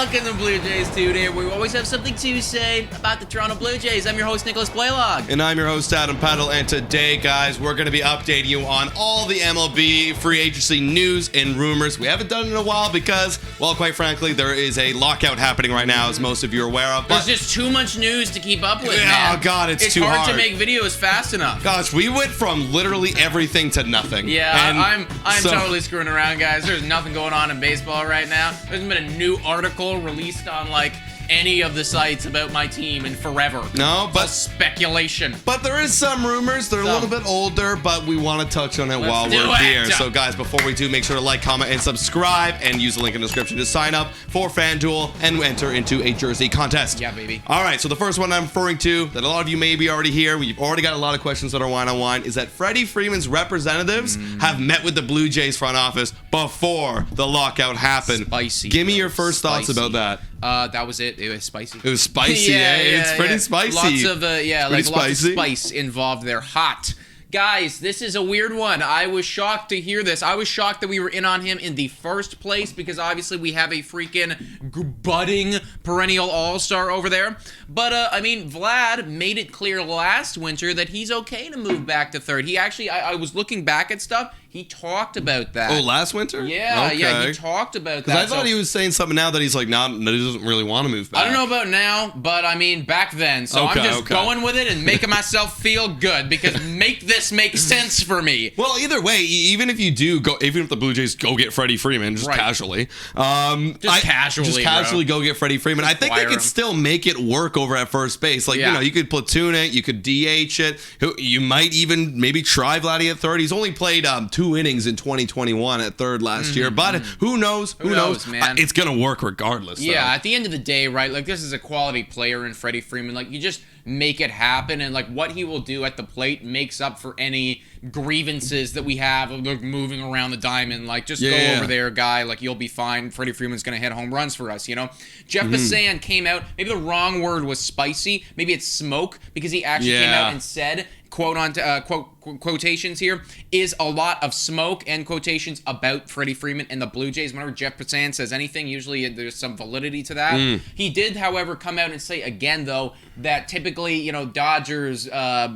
Welcome to Blue Jays Today, where we always have something to say about the Toronto Blue Jays. I'm your host, Nicholas Blaylock. And I'm your host, Adam Peddle. And today, guys, we're going to be updating you on all the MLB free agency news and rumors. We haven't done it in a while because, well, quite frankly, there is a lockout happening right now, as most of you are aware of. There's just too much news to keep up with, yeah, man. Oh, God, it's too hard. It's hard to make videos fast enough. Gosh, we went from literally everything to nothing. Yeah, and I'm totally screwing around, guys. There's nothing going on in baseball right now. There's been a new article released on, like, any of the sites about my team in forever. No, but speculation. But there is some rumors. They're a little bit older, but we want to touch on it while we're here. So, guys, before we do, make sure to like, comment, and subscribe, and use the link in the description to sign up for Fan Duel and enter into a jersey contest. Yeah, baby. All right, so the first one I'm referring to, that a lot of you may be already here, we've already got a lot of questions that are one-on-one, is that Freddie Freeman's representatives have met with the Blue Jays front office before the lockout happened. Spicy. Give me your first thoughts about that. That was it. It was spicy. It was spicy, it's pretty spicy. Lots of, lots of spice involved there. Hot. Guys, this is a weird one. I was shocked to hear this. I was shocked that we were in on him in the first place because obviously we have a freaking budding perennial all-star over there. But, I mean, Vlad made it clear last winter that he's okay to move back to third. He actually, I was looking back at stuff. He talked about that. Oh, last winter? Yeah, yeah, he talked about that. Because I thought he was saying something now that he's like, nah, he doesn't really want to move back. I don't know about now, but I mean, back then. So I'm just going with it and making myself feel good because make this make sense for me. Well, either way, even if you do go, even if the Blue Jays go get Freddie Freeman, just casually. Just casually go get Freddie Freeman. I think they could still make it work over at first base. Like, you know, you could platoon it, you could DH it. You might even maybe try Vladdy at third. He's only played 2 innings in 2021 at third last year, but who knows? Who knows, man? It's gonna work regardless. Yeah, at the end of the day, right? Like, this is a quality player in Freddie Freeman. Like, you just make it happen, and like what he will do at the plate makes up for any grievances that we have of like moving around the diamond. Like, just go over there, guy. Like, you'll be fine. Freddie Freeman's gonna hit home runs for us, you know. Jeff Passan came out. Maybe the wrong word was spicy. Maybe it's smoke, because he actually came out and said, quotations here, is a lot of smoke, and quotations about Freddie Freeman and the Blue Jays. Whenever Jeff Passan says anything, usually there's some validity to that. He did, however, come out and say again, though, that typically, you know, Dodgers,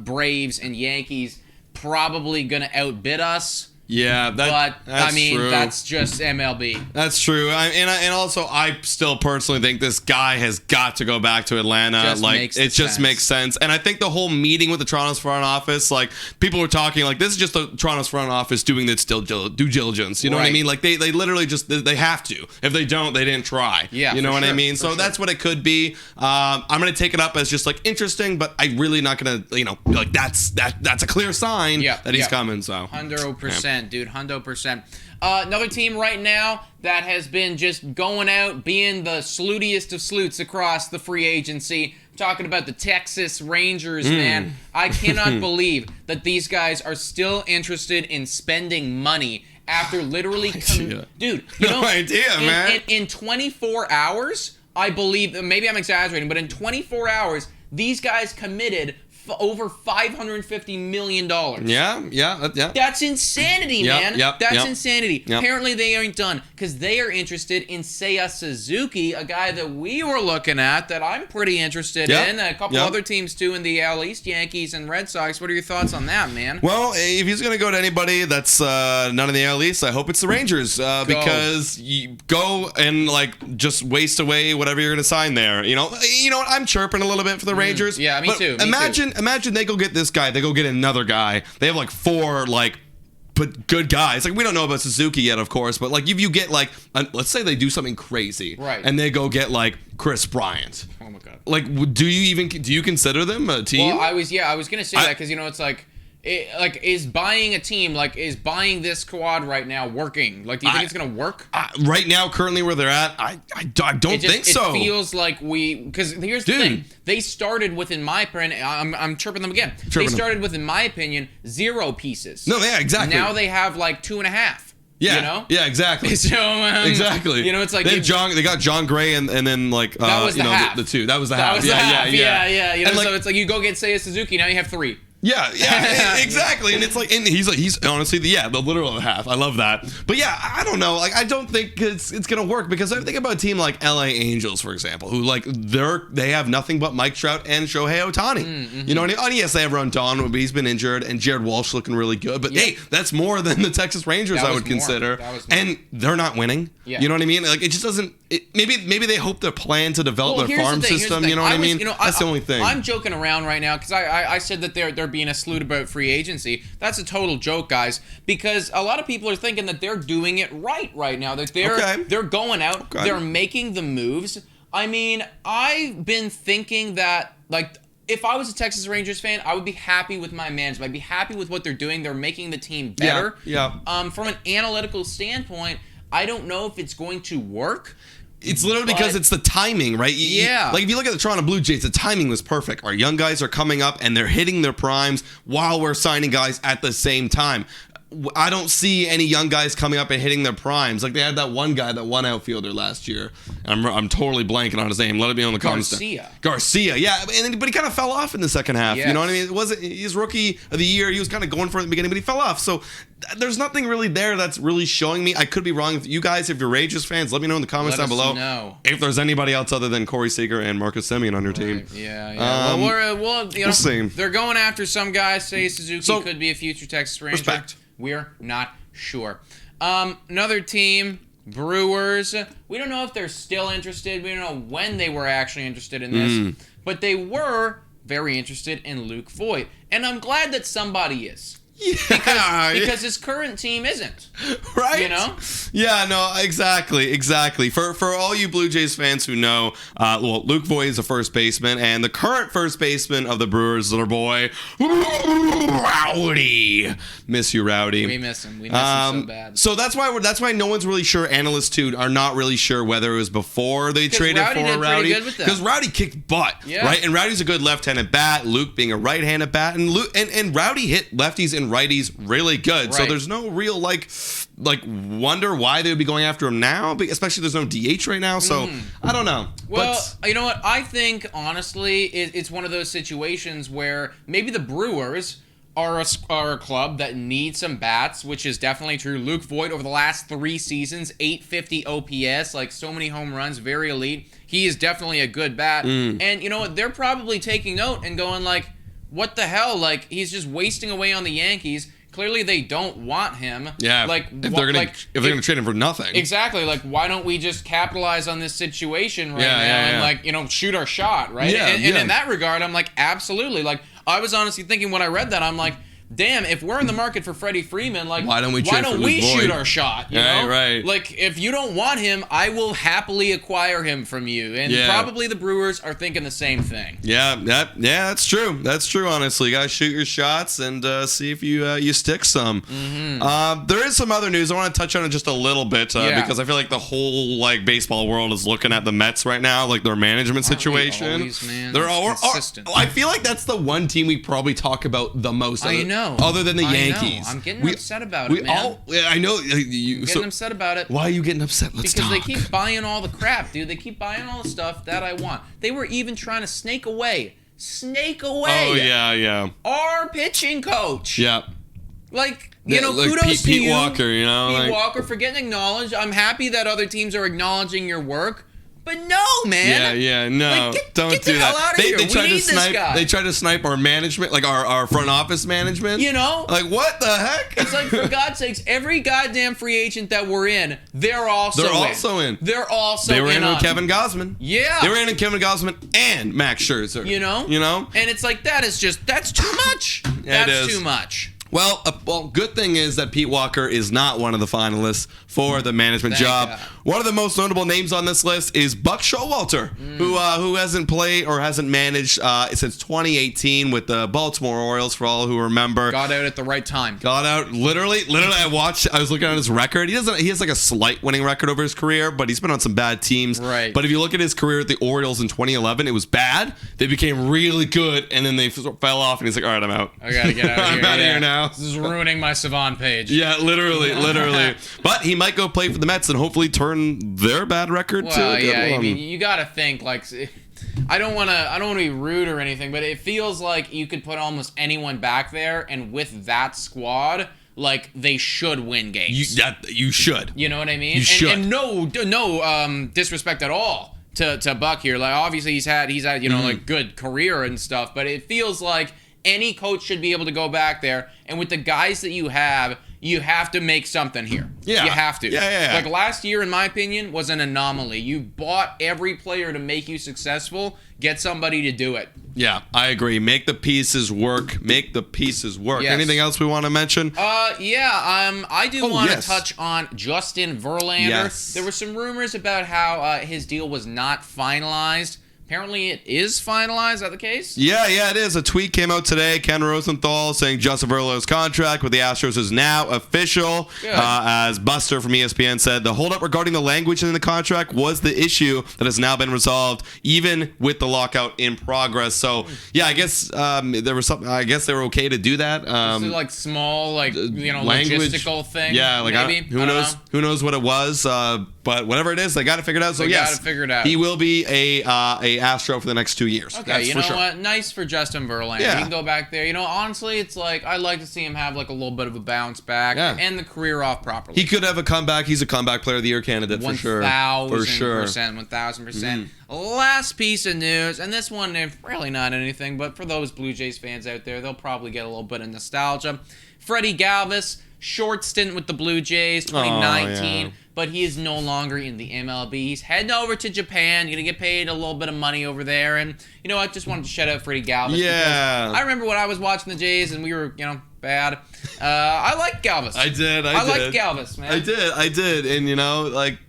Braves, and Yankees probably gonna outbid us. Yeah, that's I mean, true. That's just MLB. That's true. And also, I still personally think this guy has got to go back to Atlanta. It just makes sense. And I think the whole meeting with the Toronto's front office, like, people were talking like, this is just the Toronto's front office doing its due diligence. You know what I mean? Like, they literally just, they have to. If they don't, they didn't try. Yeah, you know what I mean? So that's what it could be. I'm gonna take it up as just like interesting, but I'm really not gonna, you know, like that's a clear sign that he's coming. So 100%. Dude, 100%. Another team right now that has been just going out, being the slutiest of sleuths across the free agency. I'm talking about the Texas Rangers, man. I cannot believe that these guys are still interested in spending money after literally... Dude, you know, man. In 24 hours, I believe, maybe I'm exaggerating, but in 24 hours, these guys committed over $550 million. Yeah. That's insanity, man. That's insanity. Yep. Apparently they aren't done because they are interested in Seiya Suzuki, a guy that we were looking at that I'm pretty interested in. A couple other teams too in the AL East, Yankees and Red Sox. What are your thoughts on that, man? Well, if he's going to go to anybody that's none of the AL East, I hope it's the Rangers because you go and like just waste away whatever you're going to sign there. You know what? I'm chirping a little bit for the Rangers. Yeah, me too. Imagine they go get this guy, they go get another guy. They have like 4 but good guys. Like, we don't know about Suzuki yet, of course, but like if you get like, let's say they do something crazy, right? And they go get like Chris Bryant. Oh my God. Like, do you consider them a team? Well, I was gonna say that because, you know, it's like. Is buying a team, is buying this squad right now working? Like, do you think it's going to work? Right now, currently where they're at, I don't think so. It feels like because here's the thing. They started with, in my opinion, I'm chirping them again. They started with, in my opinion, 0 pieces. No, yeah, exactly. Now they have like 2.5. Yeah, you know? Yeah, exactly. So exactly. You know, it's like they got John Gray and then like that was the half. the 2. That was the half. Yeah. You know, like, so it's like you go get Seiya Suzuki, now you have 3. Yeah, exactly. And it's like, and he's honestly the literal half. I love that. But yeah, I don't know. Like, I don't think it's gonna work, because I think about a team like LA Angels, for example, who like they have nothing but Mike Trout and Shohei Ohtani. You know what I mean? Oh, yes, they have Rondon, but he's been injured, and Jared Walsh looking really good. But hey, that's more than the Texas Rangers I would consider. And they're not winning. Yeah. You know what I mean? Like, it just doesn't. Maybe they hope their plan to develop their farm system. You know what I mean? That's the only thing. I'm joking around right now because I said that they're being a salute about free agency. That's a total joke, guys, because a lot of people are thinking that they're doing it right now. That they're going out, they're making the moves. I mean, I've been thinking that, like, if I was a Texas Rangers fan, I would be happy with my management. I'd be happy with what they're doing. They're making the team better. Yeah. From an analytical standpoint, I don't know if it's going to work. It's literally because it's the timing, right? Like, if you look at the Toronto Blue Jays, the timing was perfect. Our young guys are coming up, and they're hitting their primes while we're signing guys at the same time. I don't see any young guys coming up and hitting their primes. Like, they had that one guy, that one outfielder last year. I'm totally blanking on his name. Let it be on the comments. Garcia, yeah. But he kind of fell off in the second half. Yes. You know what I mean? It wasn't his rookie of the year. He was kind of going for it in the beginning, but he fell off. So there's nothing really there that's really showing me. I could be wrong. You guys, if you're Rangers fans, let me know in the comments down below if there's anybody else other than Corey Seager and Marcus Semien on your team. Yeah. We'll see. They're going after some guys. Say Suzuki could be a future Texas Ranger. Respect. We're not sure. Another team, Brewers. We don't know if they're still interested. We don't know when they were actually interested in this. But they were very interested in Luke Voit. And I'm glad that somebody is. Because his current team isn't. Right? You know? Yeah, no, exactly. For all you Blue Jays fans who know, Luke Voit is the first baseman, and the current first baseman of the Brewers, little boy, Rowdy. Miss you, Rowdy. We miss him. We miss him so bad. So that's why no one's really sure. Analysts too are not really sure whether it was before they traded for Rowdy. Because Rowdy kicked butt, right? And Rowdy's a good left-handed bat. Luke being a right-handed bat, and Rowdy hit lefties and righties really good. Right. So there's no real like wonder why they would be going after him now, especially there's no DH right now. So I don't know. Well, you know what? I think honestly, it's one of those situations where maybe the Brewers are a club that needs some bats, which is definitely true. Luke Voit over the last 3 seasons, 850 OPS, like so many home runs, very elite. He is definitely a good bat. And you know what? They're probably taking note and going like, what the hell? Like, he's just wasting away on the Yankees. Clearly, they don't want him. Yeah. Like, if they're gonna trade him for nothing. Exactly. Like, why don't we just capitalize on this situation right now and like, shoot our shot, right? And in that regard, I'm like, absolutely. Like, I was honestly thinking when I read that, I'm like, damn, if we're in the market for Freddie Freeman, like, why don't we shoot our shot? You know? Right. Like, if you don't want him, I will happily acquire him from you. And probably the Brewers are thinking the same thing. Yeah, that's true. That's true, honestly. You guys shoot your shots and see if you stick some. There is some other news. I want to touch on it just a little bit because I feel like the whole like baseball world is looking at the Mets right now, like their management situation. Always, man. They're consistent. I feel like that's the one team we probably talk about the most. I know. Other than the Yankees. I'm getting upset about it, man. I know. I'm getting upset about it. Why are you getting upset? Because they keep buying all the crap, dude. They keep buying all the stuff that I want. They were even trying to snake away. Oh, yeah. Our pitching coach. Yeah. Like, kudos to Pete you. Walker, Pete Walker for getting acknowledged. I'm happy that other teams are acknowledging your work. But no, man. No. Like, don't get do the that. Hell out of here. They tried to snipe. This guy. They tried to snipe our management, like our front office management. You know, like what the heck? It's like, for God's sakes, every goddamn free agent that we're in, they're also in. They were in with Kevin Gausman. Yeah, they were in with Kevin Gausman and Max Scherzer. You know, and it's like that's too much. That's too much. Well, good thing is that Pete Walker is not one of the finalists for the management job. God. One of the most notable names on this list is Buck Showalter, who hasn't played or hasn't managed since 2018 with the Baltimore Orioles, for all who remember. Got out at the right time. Got out literally. I was looking at his record. He has like a slight winning record over his career, but he's been on some bad teams. Right. But if you look at his career at the Orioles in 2011, it was bad. They became really good, and then they fell off, and he's like, all right, I'm out. I gotta get out of here. I'm out of here now. This is ruining my Savant page. Yeah, literally. But he might go play for the Mets and hopefully turn their bad record to a good one. I mean, you got to think, like, I don't want to be rude or anything, but it feels like you could put almost anyone back there, and with that squad, like, they should win games. You should. You know what I mean? You should. And no disrespect at all to Buck here. Like, obviously he's had like good career and stuff, but it feels like any coach should be able to go back there, and with the guys that you have to make something here. Yeah. You have to. Yeah. Like, last year, in my opinion, was an anomaly. You bought every player to make you successful. Get somebody to do it. Yeah, I agree. Make the pieces work. Make the pieces work. Yes. Anything else we want to mention? I do want to touch on Justin Verlander. Yes. There were some rumors about how his deal was not finalized. Apparently it is finalized. Is that the case? Yeah, it is. A tweet came out today. Ken Rosenthal saying Justin Verlander's contract with the Astros is now official. As Buster from ESPN said, the holdup regarding the language in the contract was the issue that has now been resolved, even with the lockout in progress. So, yeah, I guess there was something. I guess they were okay to do that. This is like small, language, logistical thing. Yeah, maybe. Who knows? Who knows what it was? But whatever it is, they got it figured out. So got it figured out. He will be a Astro for the next 2 years. Okay, that's you for know sure. what? Nice for Justin Verlander. Yeah. He can go back there. Honestly, it's like I'd like to see him have like a little bit of a bounce back and the career off properly. He could have a comeback. He's a comeback player of the year candidate for sure. 1,000%. Last piece of news, and this one is really not anything, but for those Blue Jays fans out there, they'll probably get a little bit of nostalgia. Freddie Galvis, short stint with the Blue Jays, 2019. But he is no longer in the MLB. He's heading over to Japan. You're going to get paid a little bit of money over there. And, I just wanted to shout out Freddie Galvis. Yeah. I remember when I was watching the Jays and we were, bad. I like Galvis. I did. I like Galvis, man. I did. And,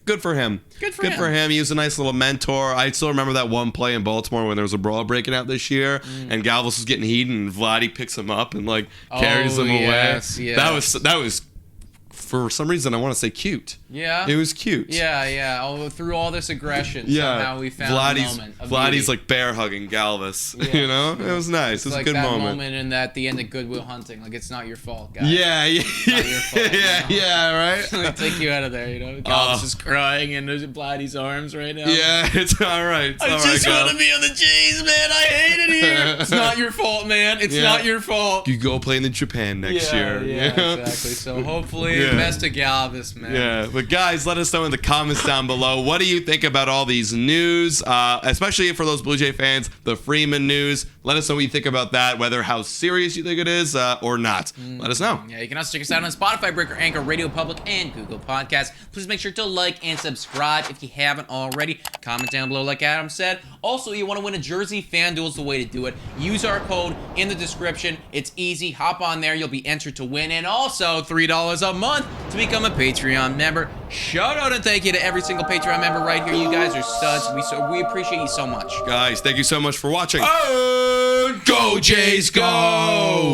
good for him. Good for him. He was a nice little mentor. I still remember that one play in Baltimore when there was a brawl breaking out this year, and Galvis was getting heated, and Vladdy picks him up and, carries him away. Yes. That was, for some reason, I want to say cute. Yeah. It was cute. Yeah. Through all this aggression, somehow we found a moment of Vladdy's beauty. bear hugging Galvis. Yeah. It was nice. It was a good moment. Like that moment in the end of Good Will Hunting. Like, it's not your fault, guys. Yeah. It's not your fault. Right? They take you out of there, Galvis is crying in Vladdy's arms right now. Yeah, it's all right. I just want to be on the Jays, man. I hate it here. It's not your fault, man. It's not your fault. You go play in Japan next year. Yeah, exactly. So hopefully, best of Galvis, man. Yeah, but guys, let us know in the comments down below. What do you think about all these news, especially for those Blue Jay fans, the Freeman news? Let us know what you think about that, whether how serious you think it is or not. Let us know. Yeah, you can also check us out on Spotify, Breaker, Anchor, Radio Public, and Google Podcasts. Please make sure to like and subscribe if you haven't already. Comment down below like Adam said. Also, you want to win a jersey? Fan Duel is the way to do it. Use our code in the description. It's easy. Hop on there. You'll be entered to win. And also, $3 a month to become a Patreon member. Shout out and thank you to every single Patreon member right here. You guys are studs. We appreciate you so much. Guys, thank you so much for watching. Go Jays, go!